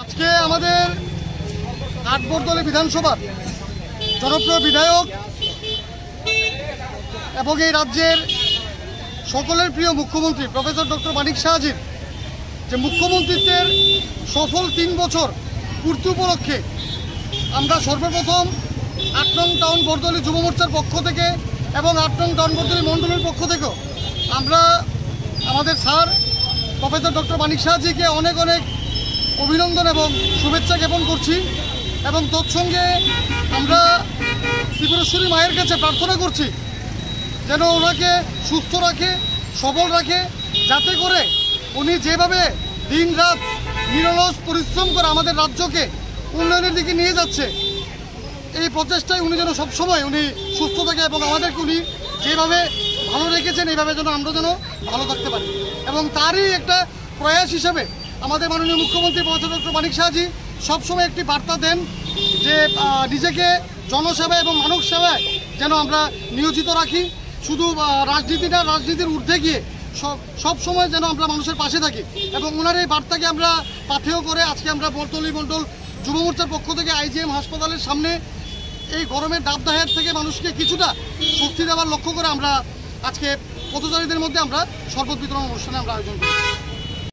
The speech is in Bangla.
আজকে আমাদের আটবরদলী বিধানসভার জনপ্রিয় বিধায়ক এবং এই রাজ্যের সকলের প্রিয় মুখ্যমন্ত্রী প্রফেসর ডক্টর মানিক সাহাজির যে মুখ্যমন্ত্রীত্বের সফল 3 বছর পূর্তি উপলক্ষে আমরা সর্বপ্রথম 8 নং টাউন বরদলী যুব মোর্চার পক্ষ থেকে এবং 8 নং টাউন বরদলী মণ্ডলের পক্ষ থেকেও আমরা আমাদের স্যার প্রফেসর ডক্টর মানিক সাহাজিকে অনেক অনেক অভিনন্দন এবং শুভেচ্ছা জ্ঞাপন করছি এবং তৎসঙ্গে আমরা ত্রিপুরেশ্বরী মায়ের কাছে প্রার্থনা করছি যেন ওনাকে সুস্থ রাখে, সবল রাখে, যাতে করে উনি যেভাবে দিন রাত নিরলস পরিশ্রম করে আমাদের রাজ্যকে উন্নয়নের দিকে নিয়ে যাচ্ছে, এই প্রচেষ্টায় উনি যেন সবসময় উনি সুস্থ থাকে এবং আমাদেরকে উনি যেভাবে ভালো রেখেছেন এইভাবে যেন আমরা যেন ভালো থাকতে পারি। এবং তারই একটা প্রয়াস হিসেবে আমাদের মাননীয় মুখ্যমন্ত্রী প্রফেসর ডক্টর মানিক সাহাজি সবসময় একটি বার্তা দেন যে নিজেকে জনসেবা এবং মানব সেবায় যেন আমরা নিয়োজিত রাখি, শুধু রাজনীতি না, রাজনীতির ঊর্ধ্বে গিয়ে সব সময় যেন আমরা মানুষের পাশে থাকি। এবং ওনার এই বার্তাকে আমরা পাথেয় করে আজকে আমরা বরদলী মণ্ডল যুব মোর্চার পক্ষ থেকে IGM হাসপাতালের সামনে এই গরমের দাবদাহের থেকে মানুষকে কিছুটা স্বস্তি দেওয়ার লক্ষ্য করে আমরা আজকে পথচারীদের মধ্যে আমরা শরবত বিতরণ অনুষ্ঠানে আমরা আয়োজন করি।